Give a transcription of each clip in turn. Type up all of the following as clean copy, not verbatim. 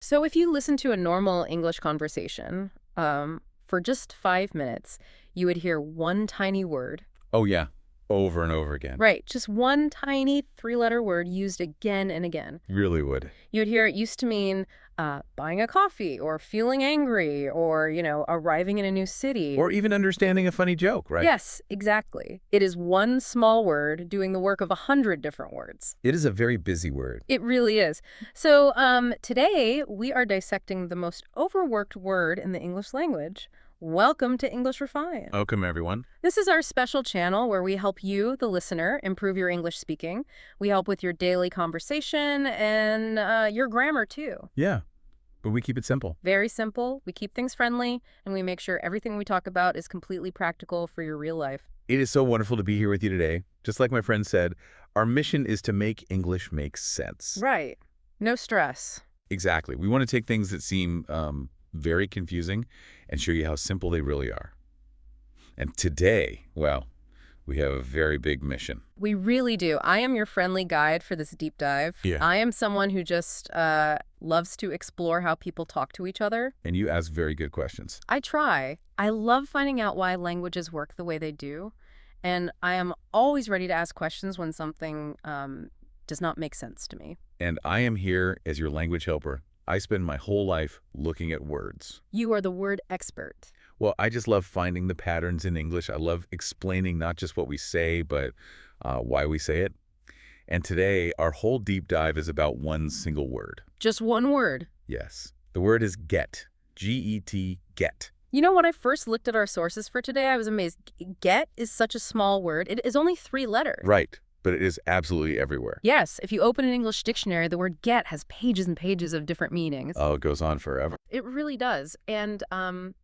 So if you listen to a normal English conversation, for just 5 minutes, you would hear one tiny word. Oh, yeah. Over and over again. Right, just one tiny three-letter word used again and again. Really would. You would hear it used to mean buying a coffee or feeling angry or, arriving in a new city. Or even understanding a funny joke, right? Yes, exactly. It is one small word doing the work of 100 different words. It is a very busy word. It really is. So today we are dissecting the most overworked word in the English language. Welcome to English Refined. Welcome, everyone. This is our special channel where we help you, the listener, improve your English speaking. We help with your daily conversation and your grammar, too. Yeah, but we keep it simple. Very simple. We keep things friendly, and we make sure everything we talk about is completely practical for your real life. It is so wonderful to be here with you today. Just like my friend said, our mission is to make English make sense. Right. No stress. Exactly. We want to take things that seem very confusing and show you how simple they really are. And today, well, we have a very big mission. We really do. I am your friendly guide for this deep dive. Yeah. I am someone who just loves to explore how people talk to each other. And you ask very good questions. I try. I love finding out why languages work the way they do. And I am always ready to ask questions when something does not make sense to me. And I am here as your language helper. I spend my whole life looking at words. You are the word expert. Well, I just love finding the patterns in English. I love explaining not just what we say, but why we say it. And today, our whole deep dive is about one single word. Just one word. Yes. The word is get. G-E-T, get. You know, when I first looked at our sources for today, I was amazed. Get is such a small word. It is only 3 letters. Right. But it is absolutely everywhere. Yes, if you open an English dictionary, the word get has pages and pages of different meanings. Oh, it goes on forever. It really does. And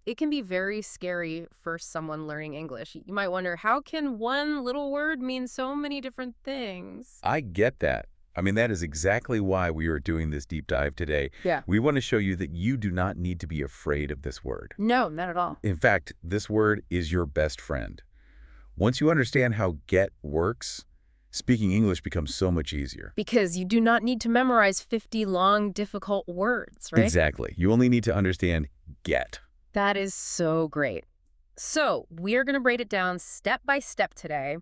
it can be very scary for someone learning English. You might wonder, how can one little word mean so many different things? I get that. I mean, that is exactly why we are doing this deep dive today. Yeah. We want to show you that you do not need to be afraid of this word. No, not at all. In fact, this word is your best friend. Once you understand how get works, speaking English becomes so much easier. Because you do not need to memorize 50 long, difficult words, right? Exactly. You only need to understand get. That is so great. So we are going to break it down step by step today.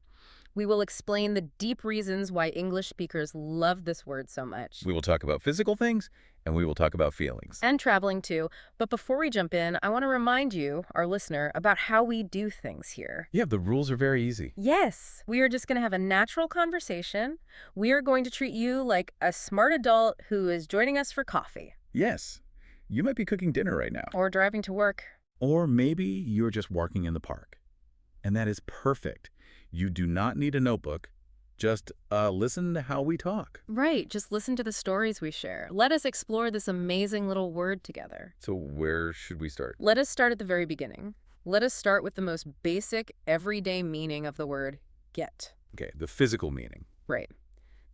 We will explain the deep reasons why English speakers love this word so much. We will talk about physical things, and we will talk about feelings. And traveling too. But before we jump in, I want to remind you, our listener, about how we do things here. Yeah, the rules are very easy. Yes, we are just going to have a natural conversation. We are going to treat you like a smart adult who is joining us for coffee. Yes, you might be cooking dinner right now. Or driving to work. Or maybe you're just walking in the park. And that is perfect. You do not need a notebook. Just listen to how we talk. Right, just listen to the stories we share. Let us explore this amazing little word together. So where should we start? Let us start at the very beginning. Let us start with the most basic, everyday meaning of the word get. Okay, the physical meaning. Right.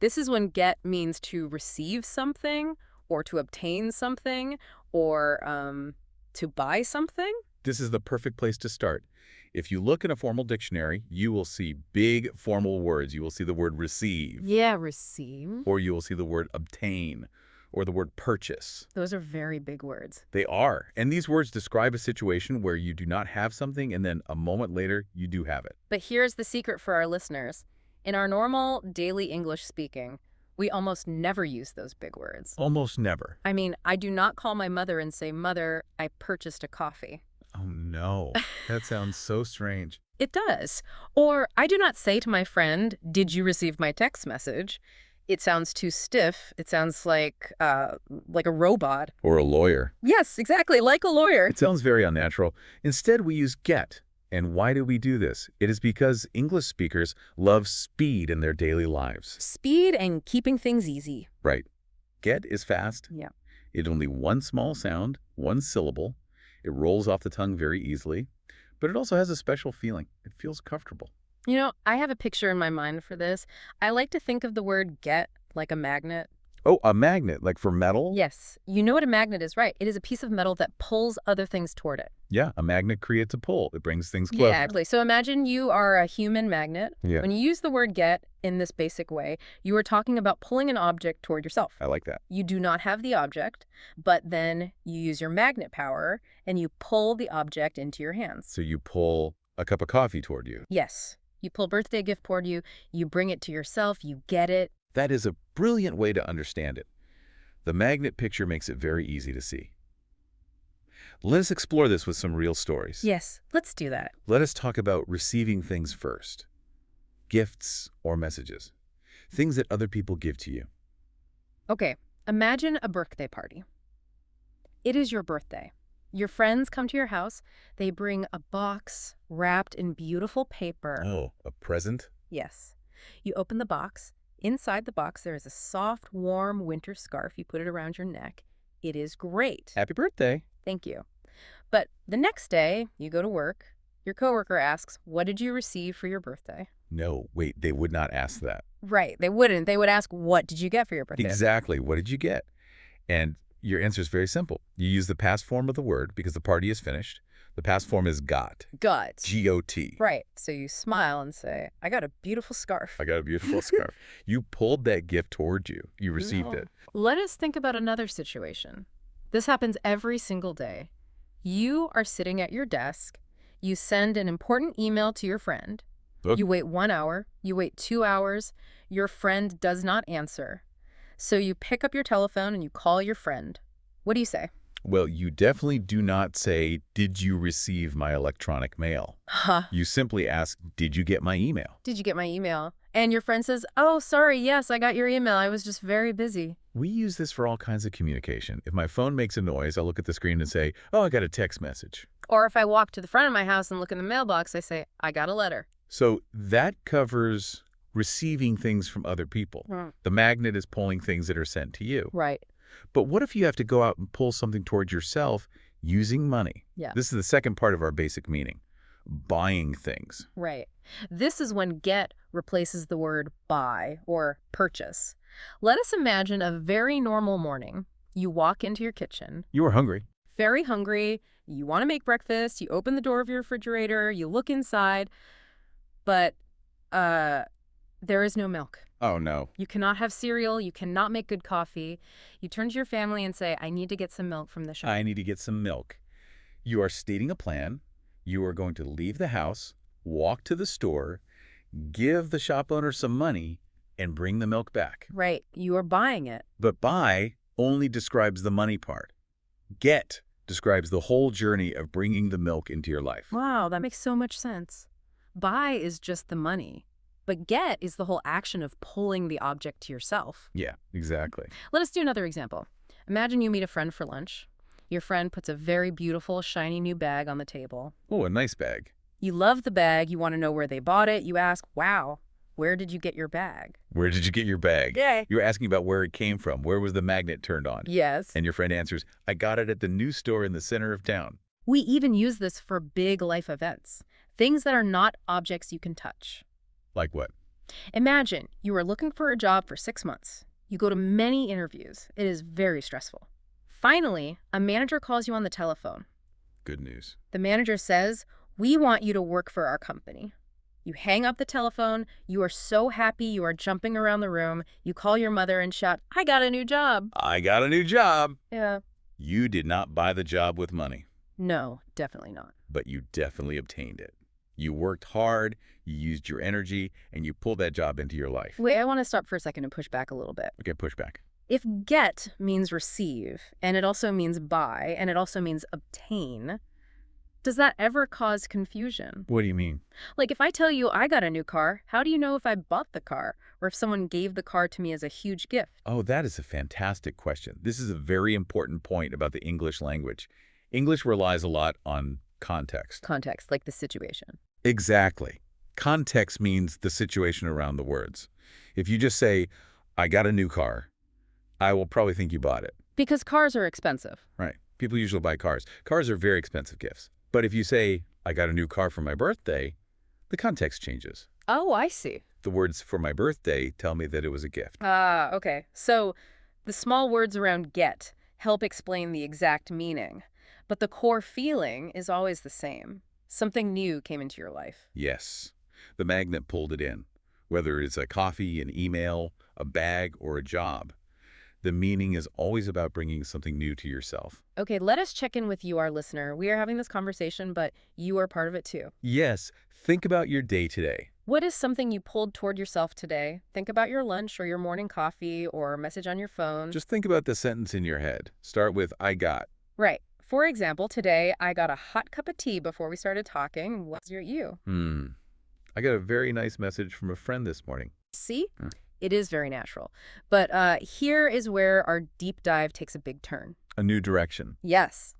This is when get means to receive something or to obtain something or to buy something. This is the perfect place to start. If you look in a formal dictionary, you will see big formal words. You will see the word receive. Yeah, receive. Or you will see the word obtain or the word purchase. Those are very big words. They are. And these words describe a situation where you do not have something and then a moment later you do have it. But here's the secret for our listeners. In our normal daily English speaking, we almost never use those big words. Almost never. I mean, I do not call my mother and say, "Mother, I purchased a coffee." Oh no, that sounds so strange. It does. Or I do not say to my friend, "Did you receive my text message?" It sounds too stiff. It sounds like a robot. Or a lawyer. Yes, exactly, like a lawyer. It sounds very unnatural. Instead, we use get. And why do we do this? It is because English speakers love speed in their daily lives. Speed and keeping things easy. Right. Get is fast. Yeah. It's only one small sound, one syllable. It rolls off the tongue very easily. But it also has a special feeling. It feels comfortable. You know, I have a picture in my mind for this. I like to think of the word get like a magnet. Oh, a magnet, like for metal? Yes, you know what a magnet is, right? It is a piece of metal that pulls other things toward it. Yeah, a magnet creates a pull. It brings things Yeah, closer. exactly. So imagine you are a human magnet. Yeah, When you use the word get in this basic way, you are talking about pulling an object toward yourself. I like that. You do not have the object, but then you use your magnet power and you pull the object into your hands. So you pull a cup of coffee toward you. Yes, you pull a birthday gift toward you, you bring it to yourself, you get it. That is a brilliant way to understand it. The magnet picture makes it very easy to see. Let us explore this with some real stories. Yes, let's do that. Let us talk about receiving things first. Gifts or messages. Things that other people give to you. Okay, imagine a birthday party. It is your birthday. Your friends come to your house. They bring a box wrapped in beautiful paper. Oh, a present? Yes. You open the box. Inside the box, there is a soft, warm winter scarf. You put it around your neck. It is great. Happy birthday. Thank you. But the next day, you go to work. Your coworker asks, "What did you receive for your birthday?" No, wait, they would not ask that. Right. They wouldn't. They would ask, "What did you get for your birthday?" Exactly. What did you get? And your answer is very simple. You use the past form of the word because the party is finished. The past form is got. Got. G-O-T. Right. So you smile and say, "I got a beautiful scarf." I got a beautiful scarf. You pulled that gift toward you. You received No. it. Let us think about another situation. This happens every single day. You are sitting at your desk. You send an important email to your friend. Okay. You wait 1 hour. You wait 2 hours. Your friend does not answer. So you pick up your telephone and you call your friend. What do you say? Well, you definitely do not say, "Did you receive my electronic mail?" Huh. You simply ask, "Did you get my email?" Did you get my email? And your friend says, "Oh, sorry, yes, I got your email. I was just very busy." We use this for all kinds of communication. If my phone makes a noise, I'll look at the screen and say, "Oh, I got a text message." Or if I walk to the front of my house and look in the mailbox, I say, "I got a letter." So that covers receiving things from other people. Hmm. The magnet is pulling things that are sent to you. Right. But what if you have to go out and pull something towards yourself using money? Yeah. This is the second part of our basic meaning, buying things. Right. This is when get replaces the word buy or purchase. Let us imagine a very normal morning. You walk into your kitchen, You are hungry. very hungry. You want to make breakfast. You open the door of your refrigerator. You look inside, but there is no milk. Oh, no. You cannot have cereal. You cannot make good coffee. You turn to your family and say, "I need to get some milk from the shop." I need to get some milk. You are stating a plan. You are going to leave the house, walk to the store, give the shop owner some money, and bring the milk back. Right. You are buying it. But buy only describes the money part. Get describes the whole journey of bringing the milk into your life. Wow, that makes so much sense. Buy is just the money, but get is the whole action of pulling the object to yourself. Yeah, exactly. Let us do another example. Imagine you meet a friend for lunch. Your friend puts a very beautiful, shiny new bag on the table. Oh, a nice bag. You love the bag. You want to know where they bought it. You ask, "Wow, where did you get your bag?" Where did you get your bag? Yay. You're asking about where it came from. Where was the magnet turned on? Yes. And your friend answers, "I got it at the news store in the center of town." We even use this for big life events, things that are not objects you can touch. Like what? Imagine you are looking for a job for 6 months. You go to many interviews. It is very stressful. Finally, a manager calls you on the telephone. Good news. The manager says, "We want you to work for our company." You hang up the telephone. You are so happy. You are jumping around the room. You call your mother and shout, "I got a new job." I got a new job. Yeah. You did not buy the job with money, No, definitely not. but you definitely obtained it. You worked hard, you used your energy, and you pulled that job into your life. Wait, I want to stop for a second and push back a little bit. Okay, push back. If get means receive, and it also means buy, and it also means obtain, does that ever cause confusion? What do you mean? Like if I tell you I got a new car, how do you know if I bought the car or if someone gave the car to me as a huge gift? Oh, that is a fantastic question. This is a very important point about the English language. English relies a lot on context. Context, like the situation. Exactly. Context means the situation around the words. If you just say, "I got a new car," I will probably think you bought it. Because cars are expensive. Right. People usually buy cars. Cars are very expensive gifts. But if you say, "I got a new car for my birthday," the context changes. Oh, I see. The words "for my birthday" tell me that it was a gift. Ah, okay. So The small words around get help explain the exact meaning, but the core feeling is always the same. Something new came into your life. Yes. The magnet pulled it in. Whether it's a coffee, an email, a bag, or a job, the meaning is always about bringing something new to yourself. Okay, let us check in with you, our listener. We are having this conversation, but you are part of it too. Yes, think about your day today. What is something you pulled toward yourself today? Think about your lunch or your morning coffee or a message on your phone. Just think about the sentence in your head. Start with, I got. Right. For example, today I got a hot cup of tea before we started talking. What's your you? I got a very nice message from a friend this morning. See? Hmm. It is very natural. But here is where our deep dive takes a big turn. A new direction. Yes.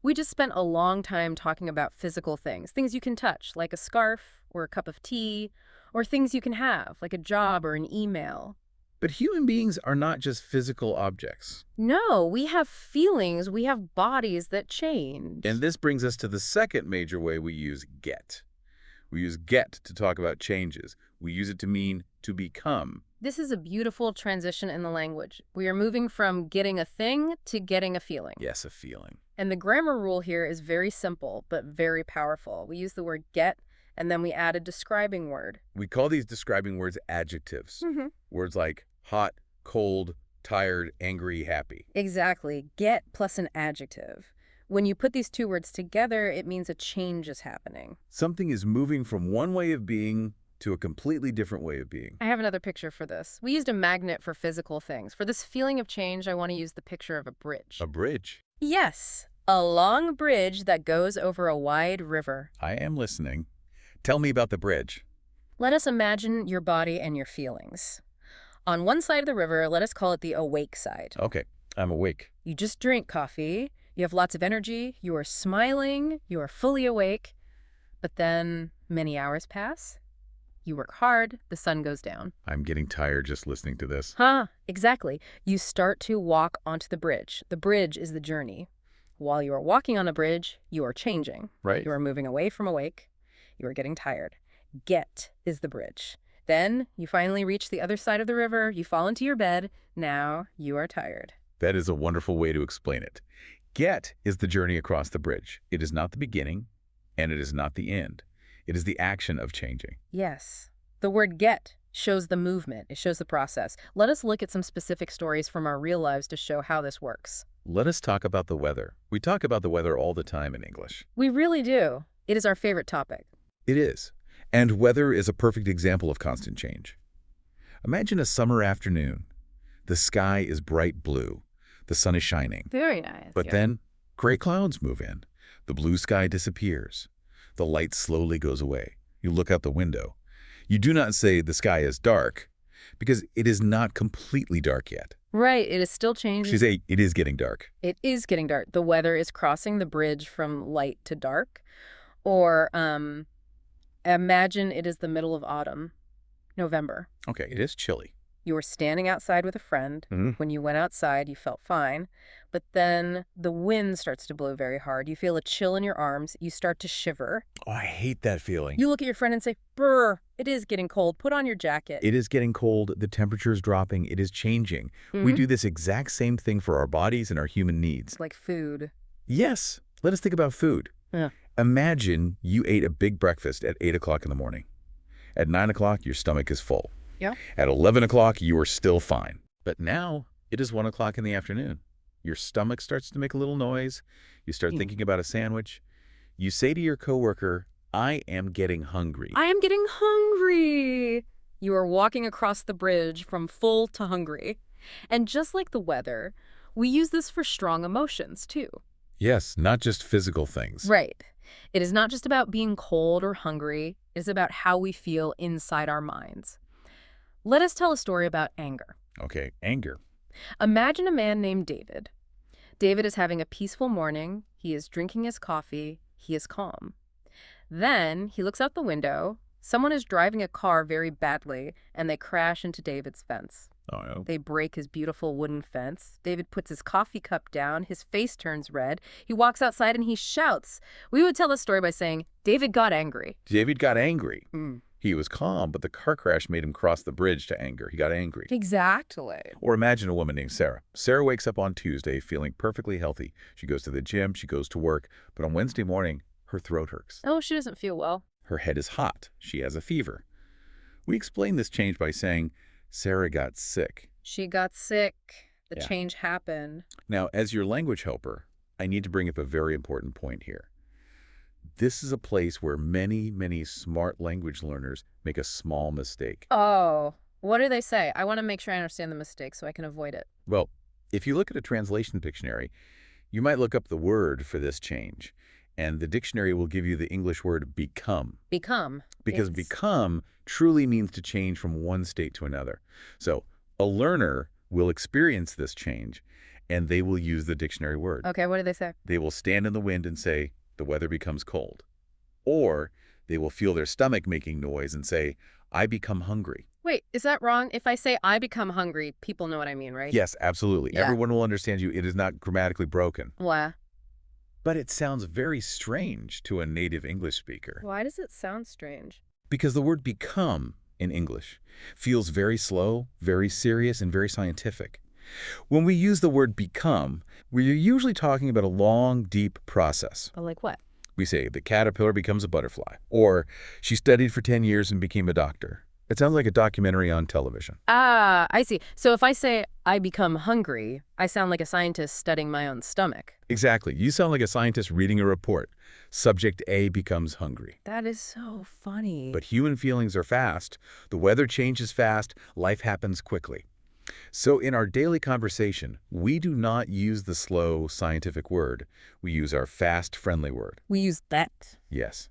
We just spent a long time talking about physical things you can touch, like a scarf or a cup of tea, or things you can have, like a job or an email. But human beings are not just physical objects. No, we have feelings, we have bodies that change. And this brings us to the second major way we use get. We use get to talk about changes. We use it to mean to become. This is a beautiful transition in the language. We are moving from getting a thing to getting a feeling. Yes, a feeling. And the grammar rule here is very simple, but very powerful. We use the word get, and then we add a describing word. We call these describing words adjectives. Words like hot, cold, tired, angry, happy. Exactly. Get plus an adjective. When you put these two words together, it means a change is happening. Something is moving from one way of being to a completely different way of being. I have another picture for this. We used a magnet for physical things. For this feeling of change, I want to use the picture of a bridge. A bridge? Yes, a long bridge that goes over a wide river. I am listening. Tell me about the bridge. Let us imagine your body and your feelings. On one side of the river, let us call it the awake side. Okay, I'm awake. You just drink coffee, you have lots of energy, you are smiling, you are fully awake. But then many hours pass. You work hard, the sun goes down. I'm getting tired just listening to this. Exactly. You start to walk onto the bridge. The bridge is the journey. While you are walking on a bridge, you are changing. Right. You are moving away from awake. You are getting tired. Get is the bridge. Then you finally reach the other side of the river. You fall into your bed. Now you are tired. That is a wonderful way to explain it. Get is the journey across the bridge. It is not the beginning, and it is not the end. It is the action of changing. Yes. The word get shows the movement. It shows the process. Let us look at some specific stories from our real lives to show how this works. Let us talk about the weather. We talk about the weather all the time in English. We really do. It is our favorite topic. It is. And weather is a perfect example of constant change. Imagine a summer afternoon. The sky is bright blue. The sun is shining. Very nice. But then gray clouds move in. The blue sky disappears. The light slowly goes away. You look out the window. You do not say the sky is dark, because it is not completely dark yet. Right, it is still changing. You say it is getting dark. It is getting dark. The weather is crossing the bridge from light to dark. Or imagine it is the middle of autumn, November. Okay, it is chilly. You were standing outside with a friend. When you went outside, you felt fine. But then the wind starts to blow very hard. You feel a chill in your arms. You start to shiver. Oh, I hate that feeling. You look at your friend and say, "Brr, it is getting cold. Put on your jacket." It is getting cold. The temperature is dropping. It is changing. We do this exact same thing for our bodies and our human needs. Like food. Yes. Let us think about food. Yeah. Imagine you ate a big breakfast at 8 o'clock in the morning. At 9 o'clock, your stomach is full. Yeah. At 11 o'clock, you are still fine. But now, it is 1 o'clock in the afternoon. Your stomach starts to make a little noise. You start thinking about a sandwich. You say to your coworker, "I am getting hungry." I am getting hungry. You are walking across the bridge from full to hungry. And just like the weather, we use this for strong emotions, too. Yes, not just physical things. Right. It is not just about being cold or hungry. It is about how we feel inside our minds. Let us tell a story about anger. Okay, anger. Imagine a man named David. David is having a peaceful morning. He is drinking his coffee. He is calm. Then he looks out the window. Someone is driving a car very badly, and they crash into David's fence. Oh, no. They break his beautiful wooden fence. David puts his coffee cup down. His face turns red. He walks outside and he shouts. We would tell the story by saying, David got angry. David got angry. He was calm, but the car crash made him cross the bridge to anger. He got angry. Exactly. Or imagine a woman named Sarah. Sarah wakes up on Tuesday feeling perfectly healthy. She goes to the gym, she goes to work, but on Wednesday morning, her throat hurts. Oh, she doesn't feel well. Her head is hot. She has a fever. We explain this change by saying, Sarah got sick. She got sick. The Yeah. change happened. Now, as your language helper, I need to bring up a very important point here. This is a place where many, many smart language learners make a small mistake. Oh, what do they say? I want to make sure I understand the mistake so I can avoid it. Well, if you look at a translation dictionary, you might look up the word for this change, and the dictionary will give you the English word become. Become. Because It's- become truly means to change from one state to another. So a learner will experience this change, and they will use the dictionary word. Okay, what do they say? They will stand in the wind and say, the weather becomes cold. Or they will feel their stomach making noise and say, I become hungry. Wait, is that wrong? If I say I become hungry, people know what I mean, right? Yes, absolutely. Yeah. Everyone will understand you. It is not grammatically broken. Why? But it sounds very strange to a native English speaker. Why does it sound strange? Because the word become in English feels very slow, very serious, and very scientific. When we use the word become, we're usually talking about a long, deep process. But like what? We say the caterpillar becomes a butterfly, or she studied for 10 years and became a doctor. It sounds like a documentary on television. Ah, I see. So if I say I become hungry, I sound like a scientist studying my own stomach. Exactly. You sound like a scientist reading a report. Subject A becomes hungry. That is so funny. But human feelings are fast. The weather changes fast. Life happens quickly. So in our daily conversation, we do not use the slow scientific word. We use our fast, friendly word. We use that. Yes.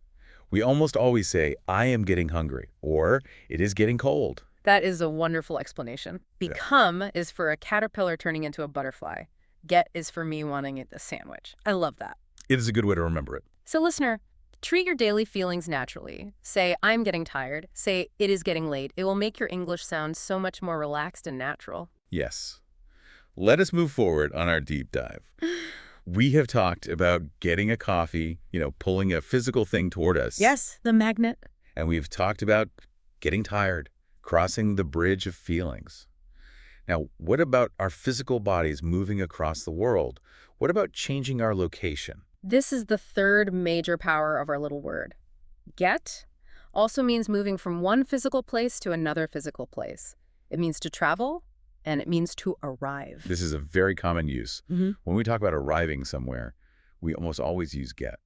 We almost always say, I am getting hungry, or it is getting cold. That is a wonderful explanation. Become is for a caterpillar turning into a butterfly. Get is for me wanting a sandwich. I love that. It is a good way to remember it. So listener, treat your daily feelings naturally. Say, I'm getting tired. Say, it is getting late. It will make your English sound so much more relaxed and natural. Yes. Let us move forward on our deep dive. We have talked about getting a coffee, pulling a physical thing toward us. Yes, the magnet. And we've talked about getting tired, crossing the bridge of feelings. Now, what about our physical bodies moving across the world? What about changing our location? This is the third major power of our little word. Get also means moving from one physical place to another physical place. It means to travel, and it means to arrive. This is a very common use. Mhm. When we talk about arriving somewhere, we almost always use get.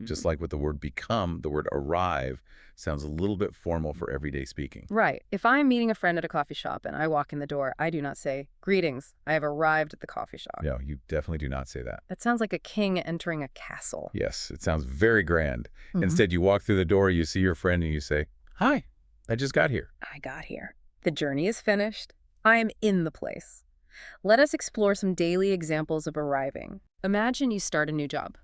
Just like with the word become, the word arrive sounds a little bit formal for everyday speaking. Right. If I'm meeting a friend at a coffee shop and I walk in the door, I do not say, greetings, I have arrived at the coffee shop. No, you definitely do not say that. That sounds like a king entering a castle. Yes, it sounds very grand. Mhm. Instead, you walk through the door, you see your friend, and you say, hi, I just got here. I got here. The journey is finished. I am in the place. Let us explore some daily examples of arriving. Imagine you start a new job.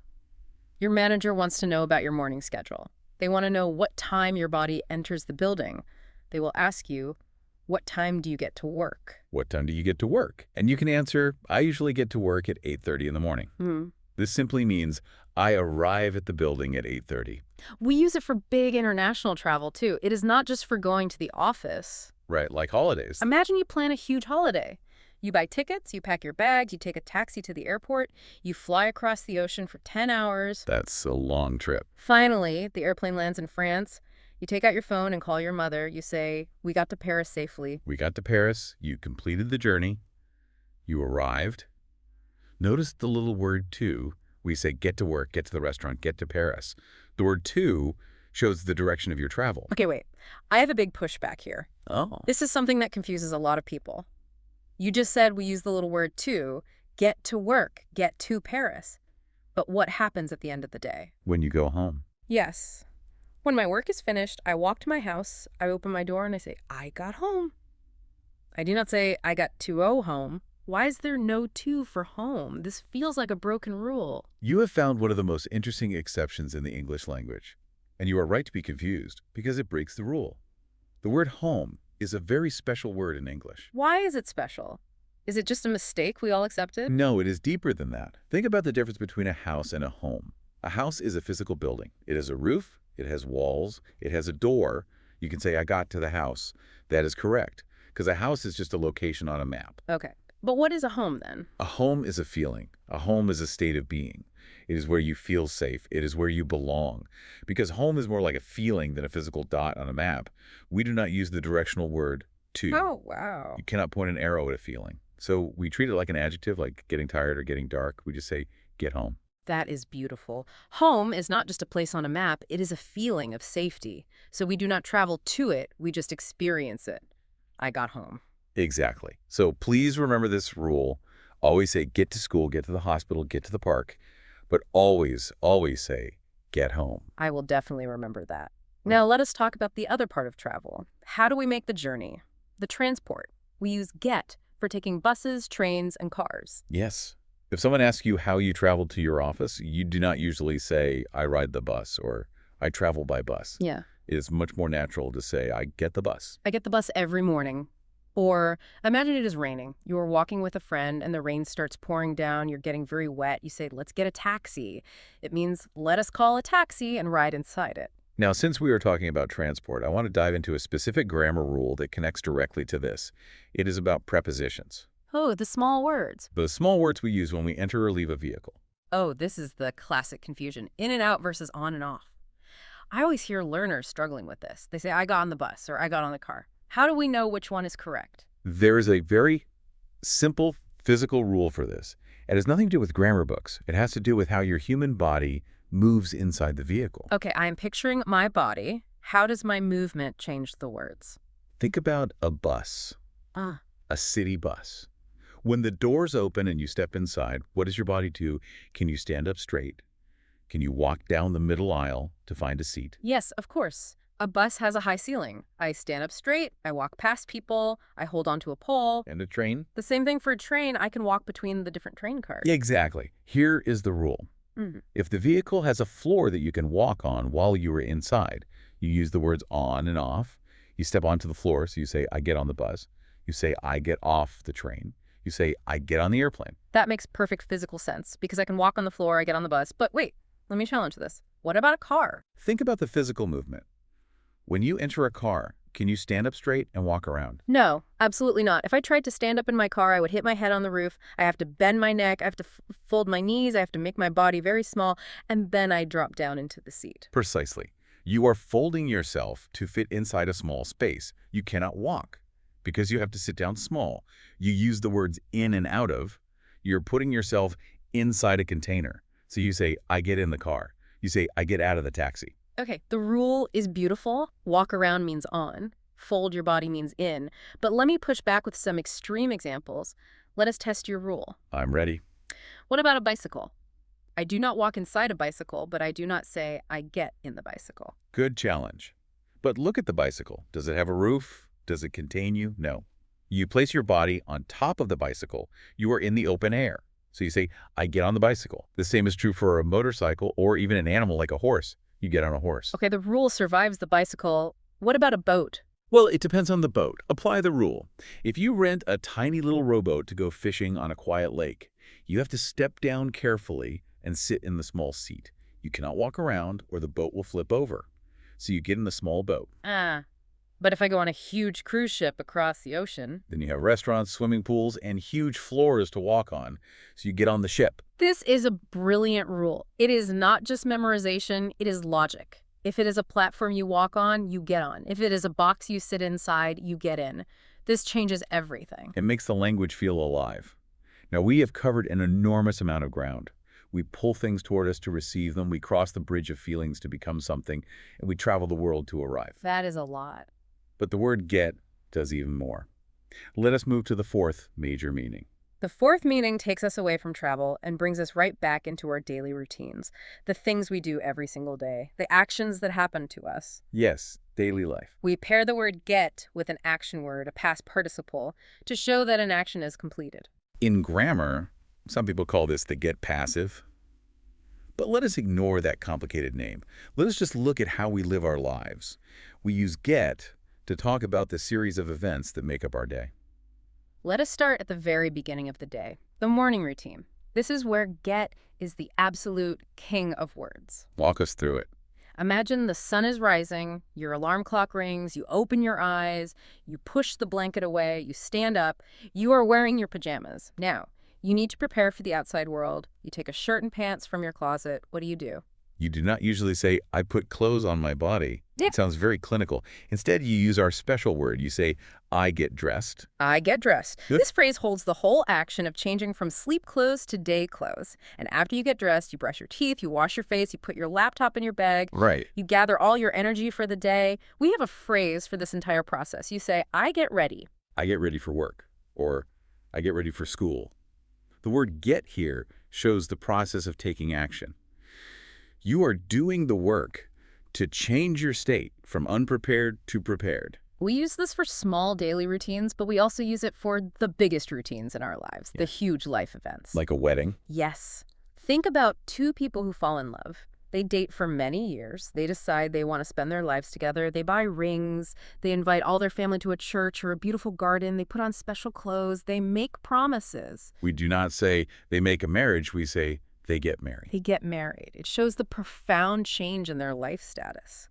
Your manager wants to know about your morning schedule. They want to know what time your body enters the building. They will ask you, what time do you get to work? What time do you get to work? And you can answer, I usually get to work at 8:30 in the morning. This simply means I arrive at the building at 8:30. We use it for big international travel, too. It is not just for going to the office. Right, like holidays. Imagine you plan a huge holiday. You buy tickets, you pack your bags, you take a taxi to the airport, you fly across the ocean for 10 hours. That's a long trip. Finally, the airplane lands in France. You take out your phone and call your mother. You say, we got to Paris safely. We got to Paris. You completed the journey. You arrived. Notice the little word to. We say get to work, get to the restaurant, get to Paris. The word to shows the direction of your travel. Okay, wait. I have a big pushback here. Oh. This is something that confuses a lot of people. You just said we use the little word to, get to work, get to Paris. But what happens at the end of the day? When you go home. Yes. When my work is finished, I walk to my house, I open my door, and I say, I got home. I do not say, I got to home. Why is there no to for home? This feels like a broken rule. You have found one of the most interesting exceptions in the English language. And you are right to be confused, because it breaks the rule. The word home is a very special word in English. Why is it special? Is it just a mistake we all accepted? No, it is deeper than that. Think about the difference between a house and a home. A house is a physical building. It has a roof, it has walls, it has a door. You can say, I got to the house. That is correct, because a house is just a location on a map. Okay. But what is a home then? A home is a feeling. A home is a state of being. It is where you feel safe. It is where you belong. Because home is more like a feeling than a physical dot on a map. We do not use the directional word to. Oh, wow. You cannot point an arrow at a feeling. So we treat it like an adjective, like getting tired or getting dark. We just say, get home. That is beautiful. Home is not just a place on a map, it is a feeling of safety. So we do not travel to it, we just experience it. I got home. Exactly. So please remember this rule. Always say, get to school, get to the hospital, get to the park. But always, always say, get home. I will definitely remember that. Now let us talk about the other part of travel. How do we make the journey? The transport. We use get for taking buses, trains, and cars. Yes. If someone asks you how you travel to your office, you do not usually say, I ride the bus or I travel by bus. Yeah. It is much more natural to say, I get the bus. I get the bus every morning. Or imagine it is raining. You are walking with a friend and the rain starts pouring down. You're getting very wet. You say, let's get a taxi. It means let us call a taxi and ride inside it. Now, since we are talking about transport, I want to dive into a specific grammar rule that connects directly to this. It is about prepositions. Oh, the small words. The small words we use when we enter or leave a vehicle. Oh, this is the classic confusion. In and out versus on and off. I always hear learners struggling with this. They say, I got on the bus or I got on the car. How do we know which one is correct? There is a very simple physical rule for this. It has nothing to do with grammar books. It has to do with how your human body moves inside the vehicle. Okay, I am picturing my body. How does my movement change the words? Think about a bus, a city bus. When the doors open and you step inside, what does your body do? Can you stand up straight? Can you walk down the middle aisle to find a seat? Yes, of course. A bus has a high ceiling. I stand up straight, I walk past people, I hold onto a pole. And a train? The same thing for a train. I can walk between the different train cars. Yeah, exactly. Here is the rule. If the vehicle has a floor that you can walk on while you are inside, you use the words on and off. You step onto the floor, so you say, I get on the bus. You say, I get off the train. You say, I get on the airplane. That makes perfect physical sense because I can walk on the floor, I get on the bus. But wait, let me challenge this. What about a car? Think about the physical movement. When you enter a car, can you stand up straight and walk around? No, absolutely not. If I tried to stand up in my car, I would hit my head on the roof. I have to bend my neck. I have to fold my knees. I have to make my body very small. And then I drop down into the seat. Precisely. You are folding yourself to fit inside a small space. You cannot walk because you have to sit down small. You use the words in and out of. You're putting yourself inside a container. So you say, I get in the car. You say, I get out of the taxi. Okay, the rule is beautiful. Walk around means on. Fold your body means in. But let me push back with some extreme examples. Let us test your rule. I'm ready. What about a bicycle? I do not walk inside a bicycle, but I do not say I get in the bicycle. Good challenge. But look at the bicycle. Does it have a roof? Does it contain you? No. You place your body on top of the bicycle. You are in the open air. So you say, I get on the bicycle. The same is true for a motorcycle or even an animal like a horse. You get on a horse. Okay, the rule survives the bicycle. What about a boat? Well, it depends on the boat. Apply the rule. If you rent a tiny little rowboat to go fishing on a quiet lake, you have to step down carefully and sit in the small seat. You cannot walk around or the boat will flip over. So you get in the small boat. But if I go on a huge cruise ship across the ocean... Then you have restaurants, swimming pools, and huge floors to walk on. So you get on the ship. This is a brilliant rule. It is not just memorization, it is logic. If it is a platform you walk on, you get on. If it is a box you sit inside, you get in. This changes everything. It makes the language feel alive. Now, we have covered an enormous amount of ground. We pull things toward us to receive them. We cross the bridge of feelings to become something, and we travel the world to arrive. That is a lot. But the word get does even more. Let us move to the fourth major meaning. The fourth meaning takes us away from travel and brings us right back into our daily routines, the things we do every single day, the actions that happen to us. Yes, daily life. We pair the word get with an action word, a past participle, to show that an action is completed. In grammar, some people call this the get passive. But let us ignore that complicated name. Let us just look at how we live our lives. We use get to talk about the series of events that make up our day. Let us start at the very beginning of the day, the morning routine. This is where get is the absolute king of words. Walk us through it. Imagine the sun is rising, your alarm clock rings, you open your eyes, you push the blanket away, you stand up, you are wearing your pajamas. Now, you need to prepare for the outside world. You take a shirt and pants from your closet. What do? You do not usually say, I put clothes on my body. Yeah. It sounds very clinical. Instead, you use our special word. You say, I get dressed. I get dressed. Good. This phrase holds the whole action of changing from sleep clothes to day clothes. And after you get dressed, you brush your teeth, you wash your face, you put your laptop in your bag, Right. you gather all your energy for the day. We have a phrase for this entire process. You say, I get ready. I get ready for work, or I get ready for school. The word get here shows the process of taking action. You are doing the work to change your state from unprepared to prepared. We use this for small daily routines, but we also use it for the biggest routines in our lives, the huge life events. Like a wedding. Yes. Think about two people who fall in love. They date for many years. They decide they want to spend their lives together. They buy rings. They invite all their family to a church or a beautiful garden. They put on special clothes. They make promises. We do not say they make a marriage. We say they get married. They get married. It shows the profound change in their life status.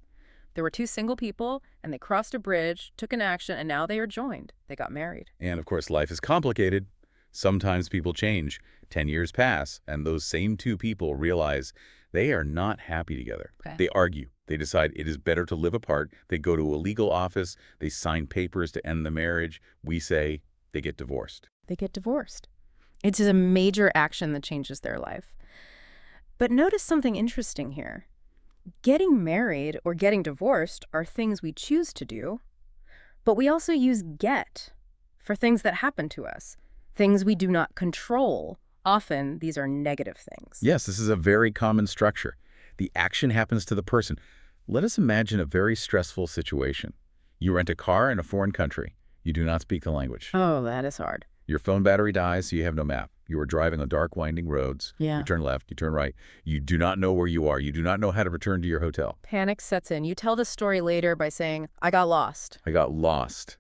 There were two single people, and they crossed a bridge, took an action, and now they are joined. They got married. And of course, life is complicated. Sometimes people change. 10 years pass, and those same two people realize they are not happy together. Okay. They argue. They decide it is better to live apart. They go to a legal office. They sign papers to end the marriage. We say they get divorced. They get divorced. It's a major action that changes their life. But notice something interesting here. Getting married or getting divorced are things we choose to do, but we also use get for things that happen to us, things we do not control. Often, these are negative things. Yes, this is a very common structure. The action happens to the person. Let us imagine a very stressful situation. You rent a car in a foreign country. You do not speak the language. Oh, that is hard. Your phone battery dies, so you have no map. You are driving on dark, winding roads. Yeah. You turn left, you turn right. You do not know where you are. You do not know how to return to your hotel. Panic sets in. You tell the story later by saying, I got lost. I got lost.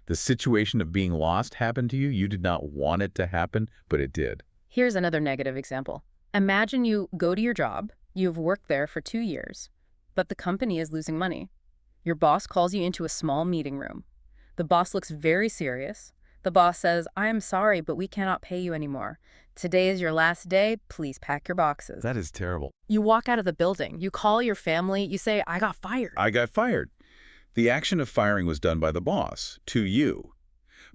The situation of being lost happened to you. You did not want it to happen, but it did. Here's another negative example. Imagine you go to your job. You've worked there for 2 years, but the company is losing money. Your boss calls you into a small meeting room. The boss looks very serious. The boss says, I am sorry, but we cannot pay you anymore. Today is your last day. Please pack your boxes. That is terrible. You walk out of the building. You call your family. You say, I got fired. I got fired. The action of firing was done by the boss, to you.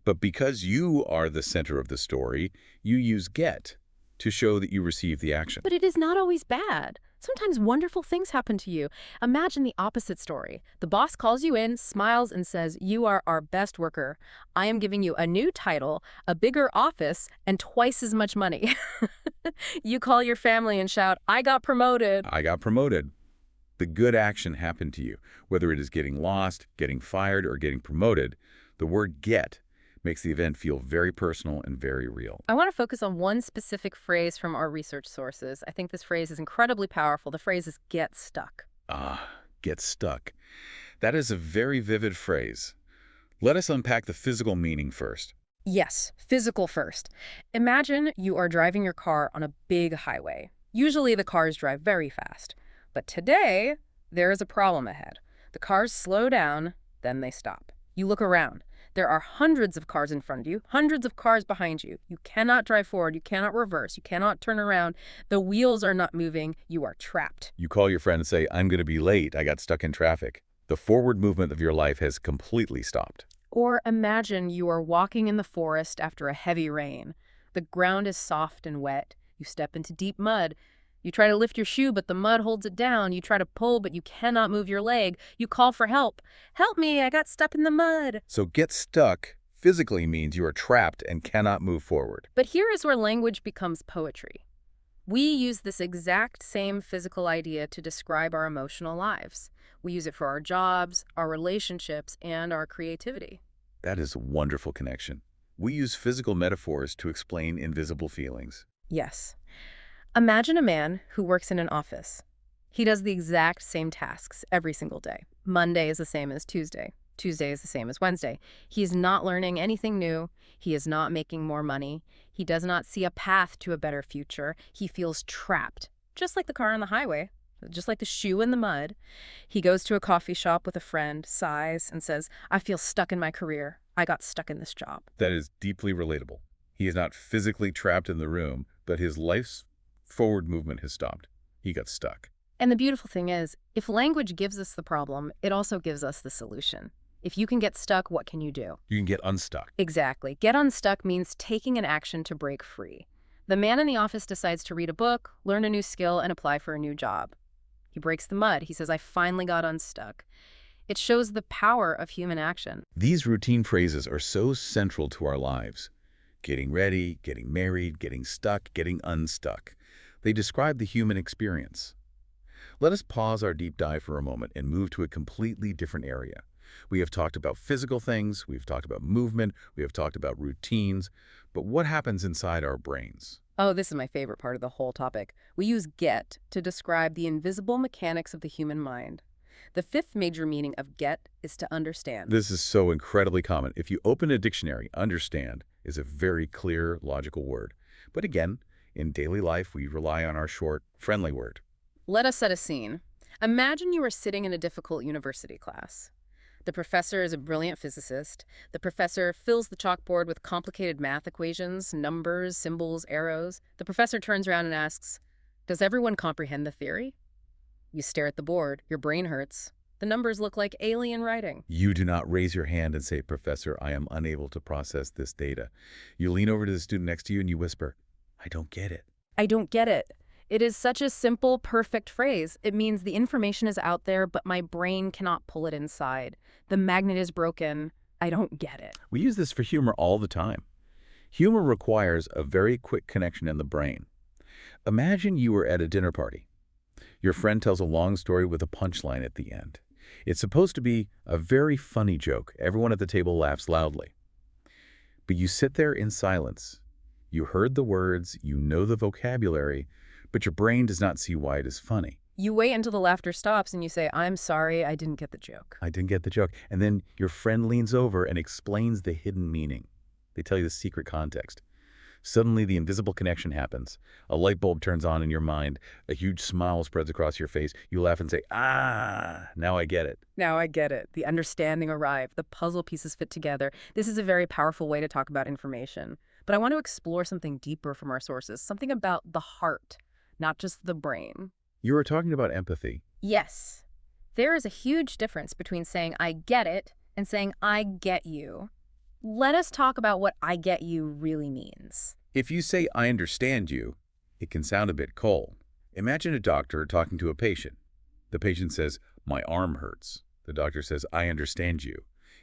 But because you are the center of the story, you use get to show that you received the action. But it is not always bad. Sometimes wonderful things happen to you. Imagine the opposite story. The boss calls you in, smiles, and says, you are our best worker. I am giving you a new title, a bigger office, and twice as much money. You call your family and shout, I got promoted. I got promoted. The good action happened to you. Whether it is getting lost, getting fired, or getting promoted, the word get makes the event feel very personal and very real. I want to focus on one specific phrase from our research sources. I think this phrase is incredibly powerful. The phrase is get stuck. Get stuck. That is a very vivid phrase. Let us unpack the physical meaning first. Yes, physical first. Imagine you are driving your car on a big highway. Usually the cars drive very fast. But today, there is a problem ahead. The cars slow down, then they stop. You look around. There are hundreds of cars in front of you, hundreds of cars behind you. You cannot drive forward. You cannot reverse. You cannot turn around. The wheels are not moving. You are trapped. You call your friend and say, I'm going to be late. I got stuck in traffic. The forward movement of your life has completely stopped. Or imagine you are walking in the forest after a heavy rain. The ground is soft and wet. You step into deep mud. You try to lift your shoe, but the mud holds it down. You try to pull, but you cannot move your leg. You call for help. Help me, I got stuck in the mud. So get stuck physically means you are trapped and cannot move forward. But here is where language becomes poetry. We use this exact same physical idea to describe our emotional lives. We use it for our jobs, our relationships, and our creativity. That is a wonderful connection. We use physical metaphors to explain invisible feelings. Yes. Imagine a man who works in an office. He does the exact same tasks every single day. Monday is the same as Tuesday. Tuesday is the same as Wednesday. He is not learning anything new. He is not making more money. He does not see a path to a better future. He feels trapped, just like the car on the highway. just like the shoe in the mud. He goes to a coffee shop with a friend, sighs, and says, I feel stuck in my career. I got stuck in this job. That is deeply relatable. He is not physically trapped in the room, but his life's forward movement has stopped. He got stuck. And the beautiful thing is, if language gives us the problem, it also gives us the solution. If you can get stuck, what can you do? You can get unstuck. Exactly. Get unstuck means taking an action to break free. The man in the office decides to read a book, learn a new skill, and apply for a new job. He breaks the mud. He says, I finally got unstuck. It shows the power of human action. These routine phrases are so central to our lives. Getting ready, getting married, getting stuck, getting unstuck. They describe the human experience. Let us pause our deep dive for a moment and move to a completely different area. We have talked about physical things, we've talked about movement, we have talked about routines, but what happens inside our brains? Oh, this is my favorite part of the whole topic. We use get to describe the invisible mechanics of the human mind. The fifth major meaning of get is to understand. This is so incredibly common. If you open a dictionary, understand is a very clear, logical word. But again, in daily life, we rely on our short, friendly word. Let us set a scene. Imagine you are sitting in a difficult university class. The professor is a brilliant physicist. The professor fills the chalkboard with complicated math equations, numbers, symbols, arrows. The professor turns around and asks, does everyone comprehend the theory? You stare at the board. Your brain hurts. The numbers look like alien writing. You do not raise your hand and say, Professor, I am unable to process this data. You lean over to the student next to you and you whisper, I don't get it. I don't get it. It is such a simple, perfect phrase. It means the information is out there, but my brain cannot pull it inside. The magnet is broken. I don't get it. We use this for humor all the time. Humor requires a very quick connection in the brain. Imagine you were at a dinner party. Your friend tells a long story with a punchline at the end. It's supposed to be a very funny joke. Everyone at the table laughs loudly. But you sit there in silence. You heard the words, you know the vocabulary, but your brain does not see why it is funny. You wait until the laughter stops and you say, I'm sorry, I didn't get the joke. I didn't get the joke. And then your friend leans over and explains the hidden meaning. They tell you the secret context. Suddenly, the invisible connection happens. A light bulb turns on in your mind. A huge smile spreads across your face. You laugh and say, ah, now I get it. Now I get it. The understanding arrived. The puzzle pieces fit together. This is a very powerful way to talk about information. But I want to explore something deeper from our sources, something about the heart, not just the brain. You are talking about empathy. Yes. There is a huge difference between saying I get it and saying I get you. Let us talk about what I get you really means. If you say, I understand you, it can sound a bit cold. Imagine a doctor talking to a patient. The patient says, my arm hurts. The doctor says, I understand you.